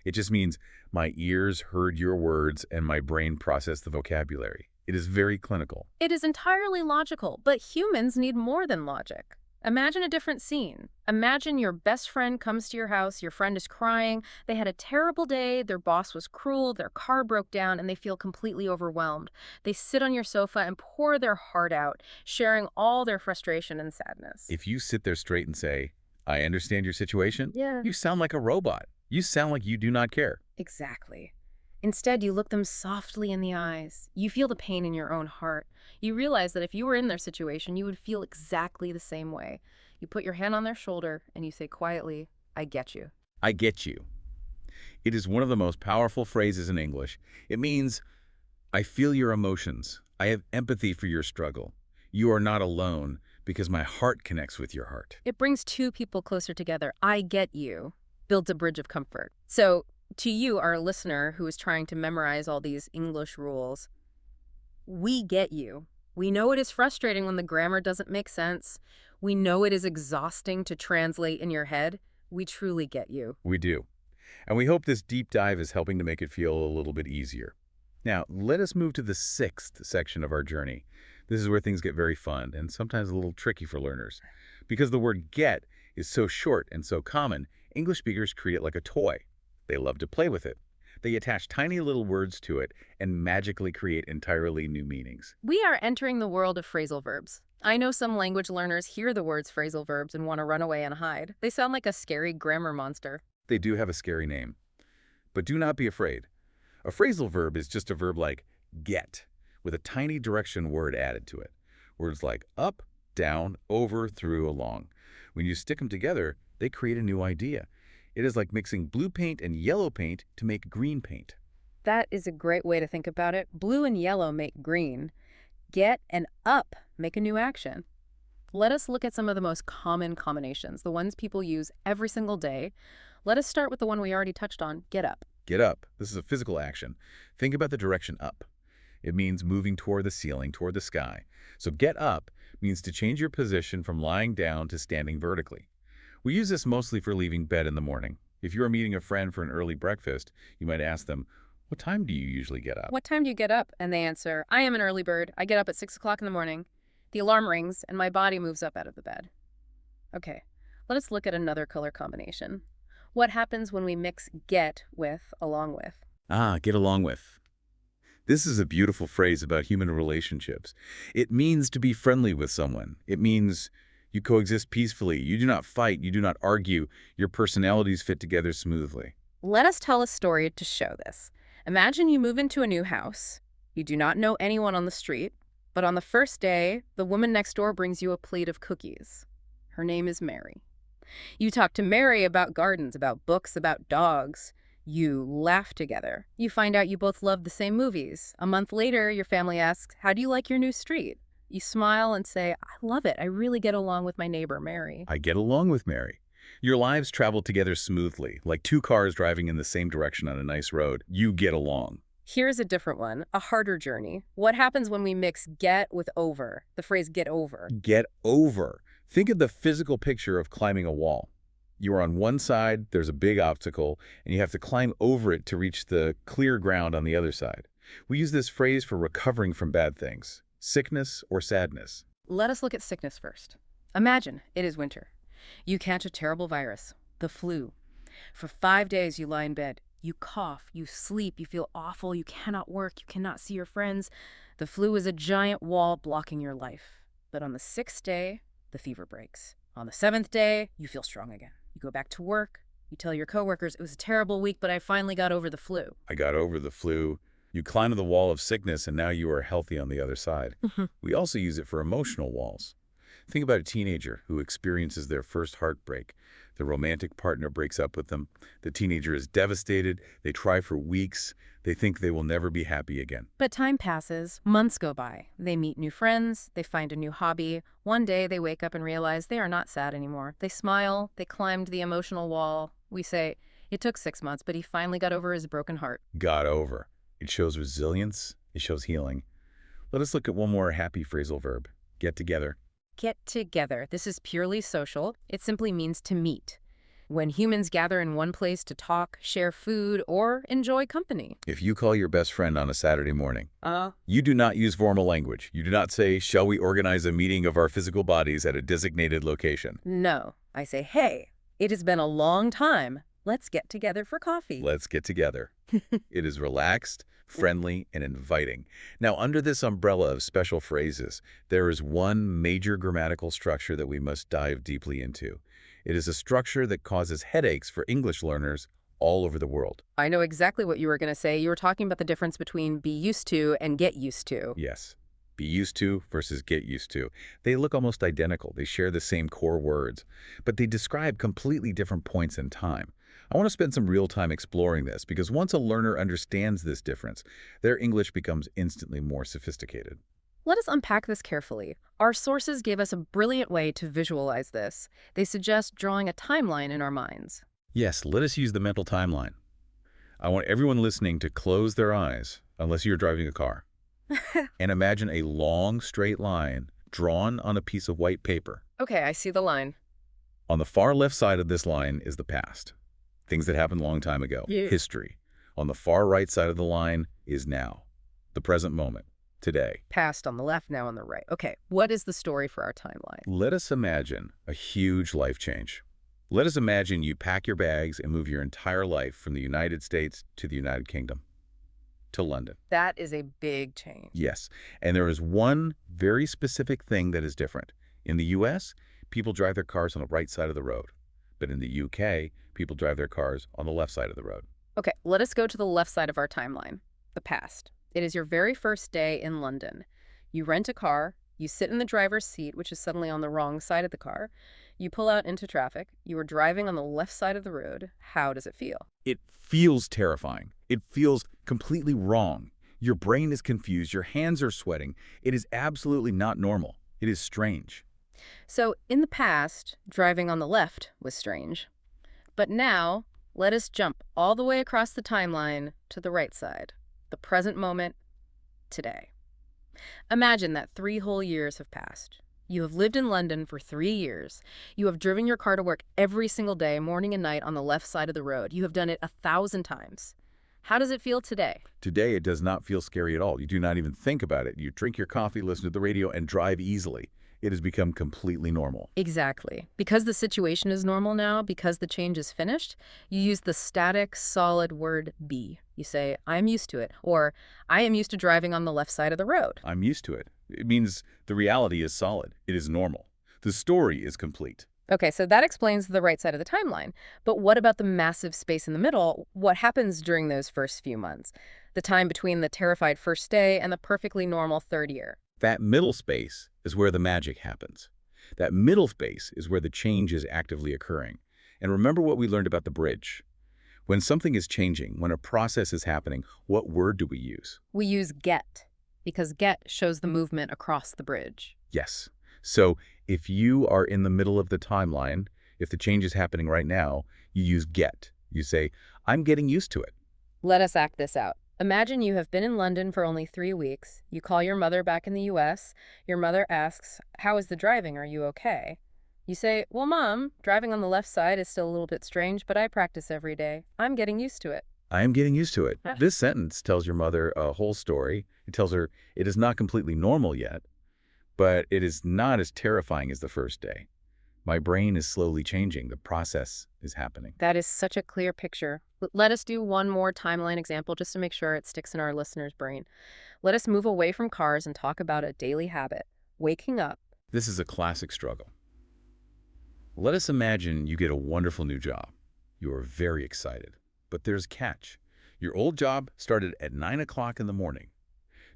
It just means my ears heard your words and my brain processed the vocabulary. It is very clinical. It is entirely logical, but humans need more than logic. Imagine a different scene. Imagine your best friend comes to your house, your friend is crying, they had a terrible day, their boss was cruel, their car broke down, and they feel completely overwhelmed. They sit on your sofa and pour their heart out, sharing all their frustration and sadness. If you sit there straight and say, I understand your situation, Yeah. you sound like a robot. You sound like you do not care. Exactly. Instead, you look them softly in the eyes. You feel the pain in your own heart. You realize that if you were in their situation, you would feel exactly the same way. You put your hand on their shoulder and you say quietly, I get you. I get you. It is one of the most powerful phrases in English. It means, I feel your emotions. I have empathy for your struggle. You are not alone because my heart connects with your heart. It brings two people closer together. I get you builds a bridge of comfort. So, to you, our listener who is trying to memorize all these English rules, we get you. We know it is frustrating when the grammar doesn't make sense. We know it is exhausting to translate in your head. We truly get you. We do. And we hope this deep dive is helping to make it feel a little bit easier. Now, let us move to the sixth section of our journey. This is where things get very fun and sometimes a little tricky for learners. Because the word get is so short and so common, English speakers treat it like a toy. They love to play with it. They attach tiny little words to it and magically create entirely new meanings. We are entering the world of phrasal verbs. I know some language learners hear the words phrasal verbs and want to run away and hide. They sound like a scary grammar monster. They do have a scary name. But do not be afraid. A phrasal verb is just a verb like get, with a tiny direction word added to it. Words like up, down, over, through, along. When you stick them together, they create a new idea. It is like mixing blue paint and yellow paint to make green paint. That is a great way to think about it. Blue and yellow make green. Get and up make a new action. Let us look at some of the most common combinations, the ones people use every single day. Let us start with the one we already touched on, get up. Get up. This is a physical action. Think about the direction up. It means moving toward the ceiling, toward the sky. So get up means to change your position from lying down to standing vertically. We use this mostly for leaving bed in the morning. If you are meeting a friend for an early breakfast, you might ask them, "What time do you usually get up?" What time do you get up? And they answer, I am an early bird. I get up at 6 o'clock in the morning. The alarm rings and my body moves up out of the bed. Okay, let us look at another color combination. What happens when we mix get with along with? Ah, get along with. This is a beautiful phrase about human relationships. It means to be friendly with someone. It means you coexist peacefully. You do not fight. You do not argue. Your personalities fit together smoothly. Let us tell a story to show this. Imagine you move into a new house. You do not know anyone on the street, but on the first day, the woman next door brings you a plate of cookies. Her name is Mary. You talk to Mary about gardens, about books, about dogs. You laugh together. You find out you both love the same movies. A month later, your family asks, how do you like your new street? You smile and say, I love it. I really get along with my neighbor, Mary. I get along with Mary. Your lives travel together smoothly, like two cars driving in the same direction on a nice road. You get along. Here's a different one, a harder journey. What happens when we mix get with over? The phrase get over. Get over. Think of the physical picture of climbing a wall. You are on one side, there's a big obstacle, and you have to climb over it to reach the clear ground on the other side. We use this phrase for recovering from bad things, sickness or sadness. Let us look at sickness first. Imagine it is winter. You catch a terrible virus, the flu. For 5 days you lie in bed. You cough, you sleep, you feel awful, you cannot work, you cannot see your friends. The flu is a giant wall blocking your life. But on the 6th day, the fever breaks. On the 7th day, you feel strong again. You go back to work. You tell your coworkers, it was a terrible week, but I finally got over the flu. I got over the flu. You climb the wall of sickness, and now you are healthy on the other side. We also use it for emotional walls. Think about a teenager who experiences their first heartbreak. The romantic partner breaks up with them. The teenager is devastated. They try for weeks. They think they will never be happy again. But time passes, months go by. They meet new friends, they find a new hobby. One day they wake up and realize they are not sad anymore. They smile, they climbed the emotional wall. We say, it took 6 months, but he finally got over his broken heart. Got over. It shows resilience. It shows healing. Let us look at one more happy phrasal verb. Get together. Get together. This is purely social. It simply means to meet. When humans gather in one place to talk, share food, or enjoy company. If you call your best friend on a Saturday morning, you do not use formal language. You do not say, shall we organize a meeting of our physical bodies at a designated location? No. I say, hey, it has been a long time. Let's get together for coffee. Let's get together. It is relaxed, friendly, and inviting. Now, under this umbrella of special phrases, there is one major grammatical structure that we must dive deeply into. It is a structure that causes headaches for English learners all over the world. I know exactly what you were going to say. You were talking about the difference between be used to and get used to. Yes. Be used to versus get used to. They look almost identical. They share the same core words, but they describe completely different points in time. I want to spend some real time exploring this because once a learner understands this difference, their English becomes instantly more sophisticated. Let us unpack this carefully. Our sources give us a brilliant way to visualize this. They suggest drawing a timeline in our minds. Yes, let us use the mental timeline. I want everyone listening to close their eyes, unless you're driving a car, and imagine a long, straight line drawn on a piece of white paper. Okay, I see the line. On the far left side of this line is the past, things that happened a long time ago, history. On the far right side of the line is now, the present moment. Today. Past on the left, now on the right. Okay, what is the story for our timeline? Let us imagine a huge life change. Let us imagine you pack your bags and move your entire life from the United States to the United Kingdom, to London. That is a big change. Yes, and there is one very specific thing that is different. In the U.S., people drive their cars on the right side of the road. But in the U.K., people drive their cars on the left side of the road. Okay, let us go to the left side of our timeline, the past. It is your very first day in London. You rent a car, You sit in the driver's seat, which is suddenly on the wrong side of the car. You pull out into traffic. You are driving on the left side of the road. How does it feel? It feels terrifying. It feels completely wrong. Your brain is confused. Your hands are sweating. It is absolutely not normal. It is strange. So, in the past, driving on the left was strange. But now, let us jump all the way across the timeline to the right side, the present moment, today. Imagine that 3 whole years have passed. You have lived in London for 3 years. You have driven your car to work every single day, morning and night, on the left side of the road. You have done it 1,000 times. How does it feel today? Today, it does not feel scary at all. You do not even think about it. You drink your coffee, listen to the radio, and drive easily. It has become completely normal. Exactly. Because the situation is normal now, because the change is finished, you use the static, solid word be. You say, I'm used to it, or I am used to driving on the left side of the road. I'm used to it. It means the reality is solid. It is normal. The story is complete. Okay, so that explains the right side of the timeline. But what about the massive space in the middle? What happens during those first few months? The time between the terrified first day and the perfectly normal third year? That middle space is where the magic happens. That middle space is where the change is actively occurring. And remember what we learned about the bridge. When something is changing, when a process is happening, what word do we use? We use get, because get shows the movement across the bridge. Yes. So if you are in the middle of the timeline, if the change is happening right now, you use get. You say, I'm getting used to it. Let us act this out. Imagine you have been in London for only 3 weeks. You call your mother back in the US. Your mother asks, how is the driving? Are you okay? You say, well, Mom, driving on the left side is still a little bit strange, but I practice every day. I'm getting used to it. I am getting used to it. This sentence tells your mother a whole story. It tells her it is not completely normal yet, but it is not as terrifying as the first day. My brain is slowly changing. The process is happening. That is such a clear picture. Let us do one more timeline example just to make sure it sticks in our listener's brain. Let us move away from cars and talk about a daily habit, waking up. This is a classic struggle. Let us imagine you get a wonderful new job. You are very excited. But there's a catch. Your old job started at 9 o'clock in the morning.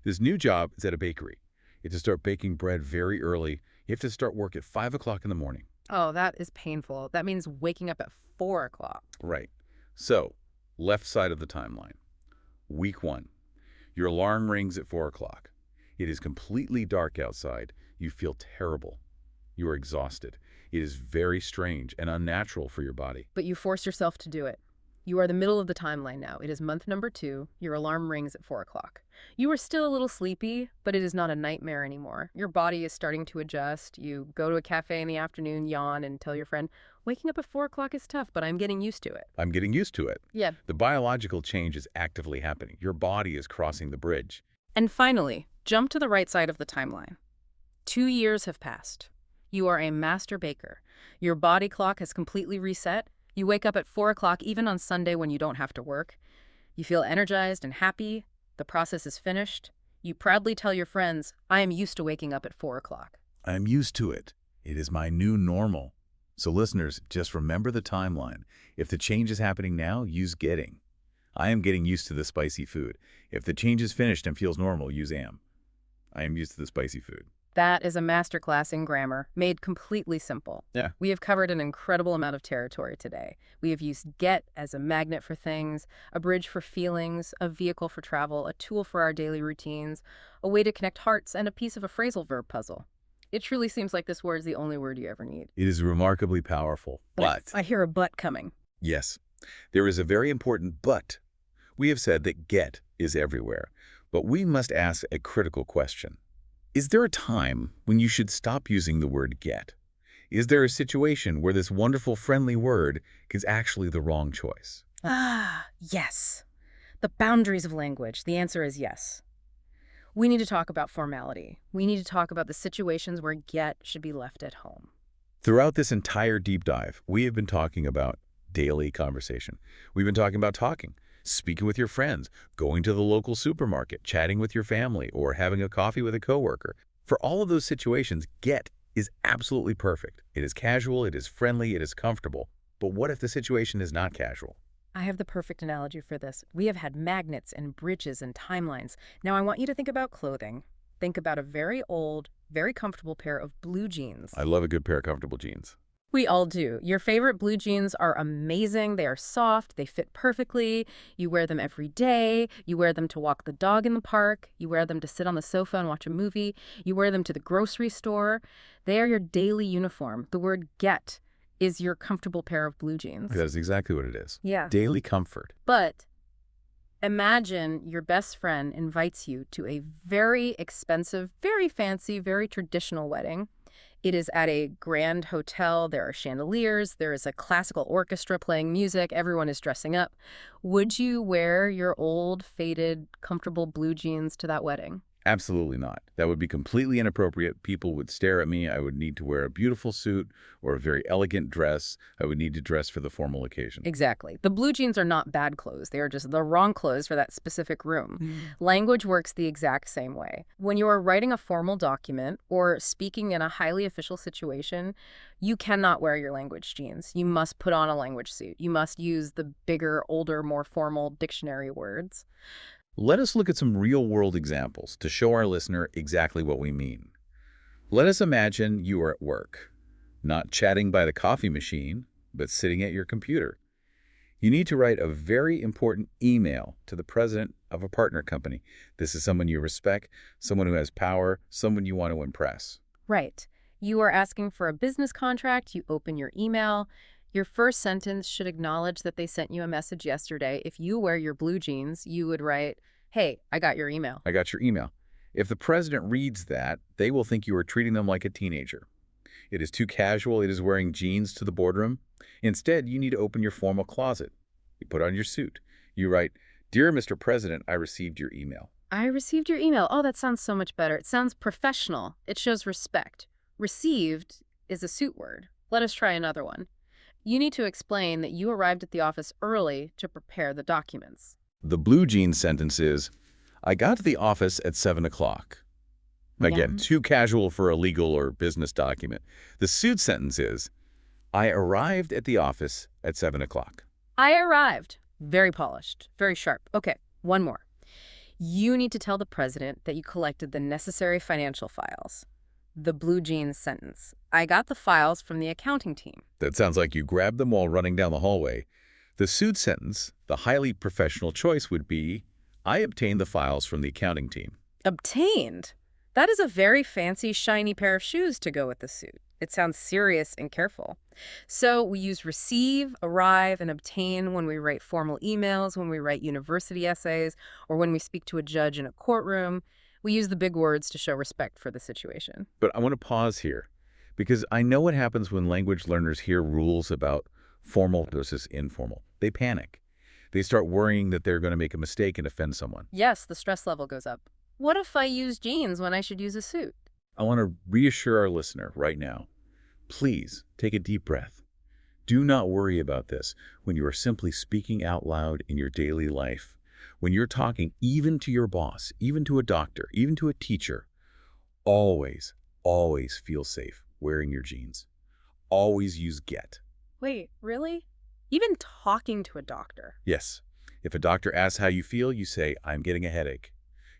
This new job is at a bakery. You have to start baking bread very early. You have to start work at 5 o'clock in the morning. Oh, that is painful. That means waking up at 4 o'clock. Right. So, left side of the timeline. Week 1. Your alarm rings at 4 o'clock. It is completely dark outside. You feel terrible. You are exhausted. It is very strange and unnatural for your body. But you force yourself to do it. You are the middle of the timeline now. It is month number 2. Your alarm rings at 4 o'clock. You are still a little sleepy, but it is not a nightmare anymore. Your body is starting to adjust. You go to a cafe in the afternoon, yawn, and tell your friend, waking up at 4 o'clock is tough, but I'm getting used to it. I'm getting used to it. Yeah. The biological change is actively happening. Your body is crossing the bridge. And finally, jump to the right side of the timeline. 2 years have passed. You are a master baker. Your body clock has completely reset. You wake up at 4 o'clock even on Sunday when you don't have to work. You feel energized and happy. The process is finished. You proudly tell your friends, I am used to waking up at 4 o'clock. I am used to it. It is my new normal. So listeners, just remember the timeline. If the change is happening now, use getting. I am getting used to the spicy food. If the change is finished and feels normal, use am. I am used to the spicy food. That is a masterclass in grammar, made completely simple. Yeah. We have covered an incredible amount of territory today. We have used get as a magnet for things, a bridge for feelings, a vehicle for travel, a tool for our daily routines, a way to connect hearts, and a piece of a phrasal verb puzzle. It truly seems like this word is the only word you ever need. It is remarkably powerful, but... I hear a but coming. Yes, there is a very important but. We have said that get is everywhere, but we must ask a critical question. Is there a time when you should stop using the word get? Is there a situation where this wonderful, friendly word is actually the wrong choice? Yes. The boundaries of language. The answer is yes. We need to talk about formality. We need to talk about the situations where get should be left at home. Throughout this entire deep dive, we have been talking about daily conversation. We've been talking about talking, speaking with your friends, going to the local supermarket, chatting with your family, or having a coffee with a coworker. For all of those situations, get is absolutely perfect. It is casual, it is friendly, it is comfortable. But what if the situation is not casual? I have the perfect analogy for this. We have had magnets and bridges and timelines. Now I want you to think about clothing. think about a very old, very comfortable pair of blue jeans. I love a good pair of comfortable jeans. We all do. Your favorite blue jeans are amazing. They are soft. They fit perfectly. You wear them every day. You wear them to walk the dog in the park. You wear them to sit on the sofa and watch a movie. You wear them to the grocery store. They are your daily uniform. The word get is your comfortable pair of blue jeans. That's exactly what it is. Yeah. Daily comfort. But imagine your best friend invites you to a very expensive, very fancy, very traditional wedding. It is at a grand hotel. There are chandeliers. There is a classical orchestra playing music. Everyone is dressing up. Would you wear your old, faded, comfortable blue jeans to that wedding? Absolutely not. That would be completely inappropriate. People would stare at me. I would need to wear a beautiful suit or a very elegant dress. I would need to dress for the formal occasion. Exactly. The blue jeans are not bad clothes. They are just the wrong clothes for that specific room. Language works the exact same way. When you are writing a formal document or speaking in a highly official situation, you cannot wear your language jeans. You must put on a language suit. You must use the bigger, older, more formal dictionary words. Let us look at some real-world examples to show our listener exactly what we mean. Let us imagine you are at work, not chatting by the coffee machine, but sitting at your computer. You need to write a very important email to the president of a partner company. This is someone you respect, someone who has power, someone you want to impress. Right. You are asking for a business contract. You open your email. Your first sentence should acknowledge that they sent you a message yesterday. If you wear your blue jeans, you would write, "Hey, I got your email." I got your email. If the president reads that, they will think you are treating them like a teenager. It is too casual. It is wearing jeans to the boardroom. Instead, you need to open your formal closet. You put on your suit. You write, "Dear Mr. President, I received your email." I received your email. Oh, that sounds so much better. It sounds professional. It shows respect. Received is a suit word. Let us try another one. You need to explain that you arrived at the office early to prepare the documents. The blue jeans sentence is, "I got to the office at 7 o'clock." Again, Yeah. too casual for a legal or business document. The suit sentence is, "I arrived at the office at 7 o'clock." I arrived. Very polished, very sharp. Okay, one more. You need to tell the president that you collected the necessary financial files. The blue jeans sentence. I got the files from the accounting team. That sounds like you grabbed them while running down the hallway. The suit sentence, the highly professional choice would be, "I obtained the files from the accounting team." Obtained. That is a very fancy, shiny pair of shoes to go with the suit. It sounds serious and careful. So we use receive, arrive, and obtain when we write formal emails, when we write university essays, or when we speak to a judge in a courtroom. We use the big words to show respect for the situation. But I want to pause here, because I know what happens when language learners hear rules about formal versus informal. They panic. They start worrying that they're going to make a mistake and offend someone. Yes, the stress level goes up. What if I use jeans when I should use a suit? I want to reassure our listener right now. Please take a deep breath. Do not worry about this when you are simply speaking out loud in your daily life. When you're talking even to your boss, even to a doctor, even to a teacher, always, always feel safe wearing your jeans. Always use get. Wait, really? Even talking to a doctor? Yes. If a doctor asks how you feel, you say, "I'm getting a headache."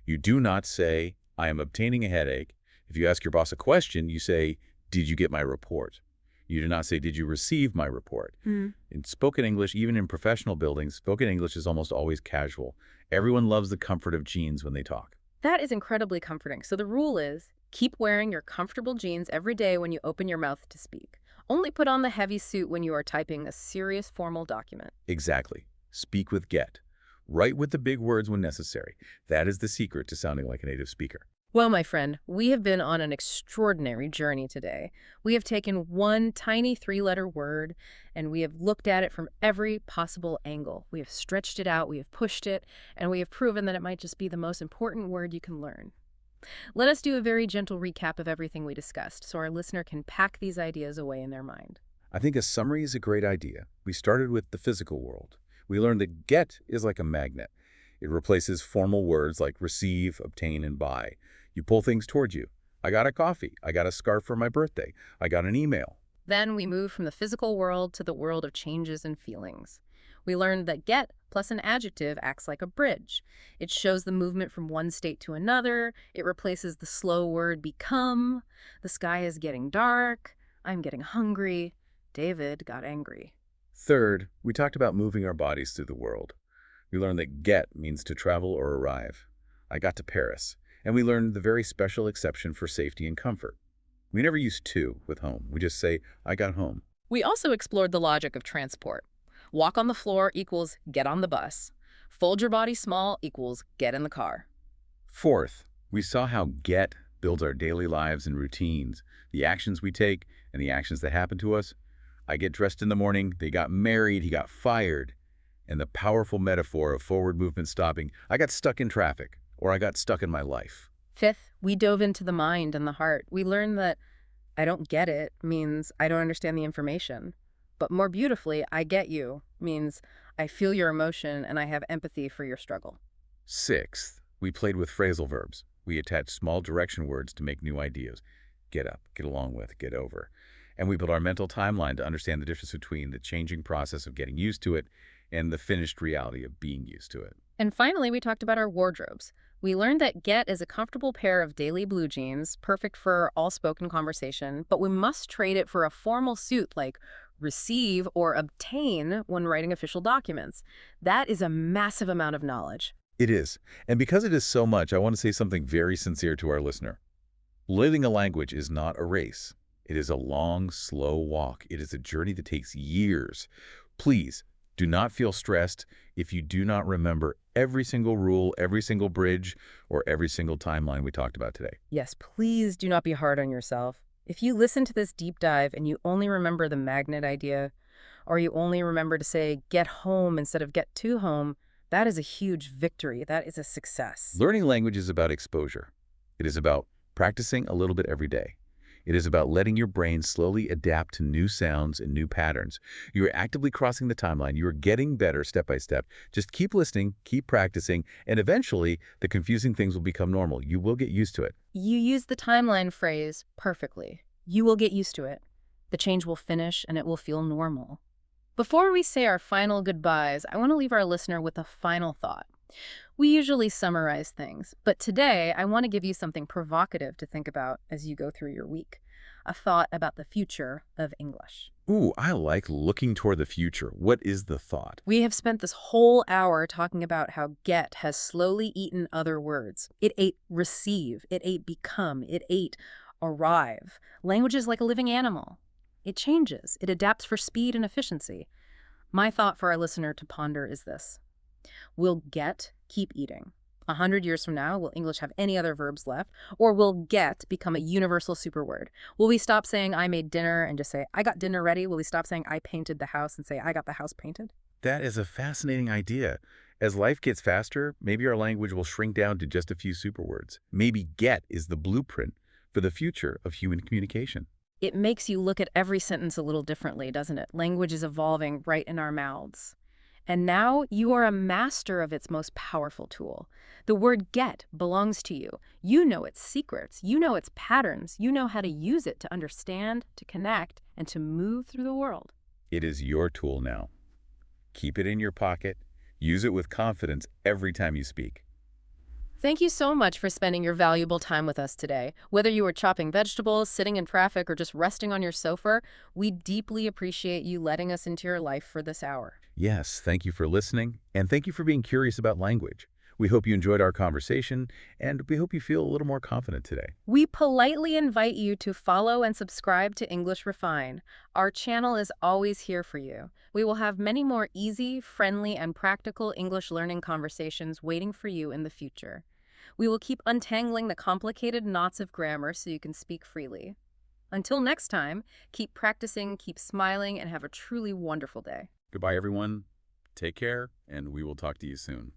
You do not say, "I am obtaining a headache." If you ask your boss a question, you say, "Did you get my report?" You do not say, "Did you receive my report?" In spoken English, even in professional buildings, spoken English is almost always casual. Everyone loves the comfort of jeans when they talk. That is incredibly comforting. So the rule is, keep wearing your comfortable jeans every day when you open your mouth to speak. Only put on the heavy suit when you are typing a serious formal document. Exactly. Speak with get. Write with the big words when necessary. That is the secret to sounding like a native speaker. Well, my friend, we have been on an extraordinary journey today. We have taken one tiny three-letter word, and we have looked at it from every possible angle. We have stretched it out, we have pushed it, and we have proven that it might just be the most important word you can learn. Let us do a very gentle recap of everything we discussed so our listener can pack these ideas away in their mind. I think a summary is a great idea. We started with the physical world. We learned that get is like a magnet. It replaces formal words like receive, obtain, and buy. You pull things towards you. I got a coffee. I got a scarf for my birthday. I got an email. Then we move from the physical world to the world of changes and feelings. We learned that get plus an adjective acts like a bridge. It shows the movement from one state to another. It replaces the slow word become. The sky is getting dark. I'm getting hungry. David got angry. Third, we talked about moving our bodies through the world. We learned that get means to travel or arrive. I got to Paris, and we learned the very special exception for safety and comfort. We never use to with home. We just say, I got home. We also explored the logic of transport. Walk on the floor equals get on the bus. Fold your body small equals get in the car. Fourth, we saw how get builds our daily lives and routines, the actions we take and the actions that happen to us. I get dressed in the morning, they got married, he got fired. And the powerful metaphor of forward movement stopping, I got stuck in traffic, or I got stuck in my life. Fifth, we dove into the mind and the heart. We learned that I don't get it means I don't understand the information. But more beautifully, I get you means I feel your emotion and I have empathy for your struggle. Sixth, we played with phrasal verbs. We attached small direction words to make new ideas. Get up, get along with, get over. And we built our mental timeline to understand the difference between the changing process of getting used to it and the finished reality of being used to it. And finally, we talked about our wardrobes. We learned that get is a comfortable pair of daily blue jeans, perfect for all spoken conversation, but we must trade it for a formal suit like receive or obtain when writing official documents. That is a massive amount of knowledge. It is. And because it is so much, I want to say something very sincere to our listener. Learning a language is not a race. It is a long, slow walk. It is a journey that takes years. Please, do not feel stressed if you do not remember every single rule, every single bridge, or every single timeline we talked about today. Yes, please do not be hard on yourself. If you listen to this deep dive and you only remember the magnet idea, or you only remember to say get home instead of get to home, that is a huge victory. That is a success. Learning language is about exposure. It is about practicing a little bit every day. It is about letting your brain slowly adapt to new sounds and new patterns. You are actively crossing the timeline. You are getting better step by step. Just keep listening, keep practicing, and eventually the confusing things will become normal. You will get used to it. You use the timeline phrase perfectly. You will get used to it. The change will finish and it will feel normal. Before we say our final goodbyes, I want to leave our listener with a final thought. We usually summarize things, but today I want to give you something provocative to think about as you go through your week. A thought about the future of English. Ooh, I like looking toward the future. What is the thought? We have spent this whole hour talking about how get has slowly eaten other words. It ate receive, it ate become, it ate arrive. Language is like a living animal. It changes, it adapts for speed and efficiency. My thought for our listener to ponder is this. Will get keep eating? 100 years from now, will English have any other verbs left? Or will get become a universal superword? Will we stop saying I made dinner and just say I got dinner ready? Will we stop saying I painted the house and say I got the house painted? That is a fascinating idea. As life gets faster, maybe our language will shrink down to just a few superwords. Maybe get is the blueprint for the future of human communication. It makes you look at every sentence a little differently, doesn't it? Language is evolving right in our mouths. And now you are a master of its most powerful tool. The word get belongs to you. You know its secrets. You know its patterns. You know how to use it to understand, to connect, and to move through the world. It is your tool now. Keep it in your pocket. Use it with confidence every time you speak. Thank you so much for spending your valuable time with us today. Whether you were chopping vegetables, sitting in traffic, or just resting on your sofa, we deeply appreciate you letting us into your life for this hour. Yes, thank you for listening, and thank you for being curious about language. We hope you enjoyed our conversation, and we hope you feel a little more confident today. We politely invite you to follow and subscribe to English Refine. Our channel is always here for you. We will have many more easy, friendly, and practical English learning conversations waiting for you in the future. We will keep untangling the complicated knots of grammar so you can speak freely. Until next time, keep practicing, keep smiling, and have a truly wonderful day. Goodbye, everyone. Take care, and we will talk to you soon.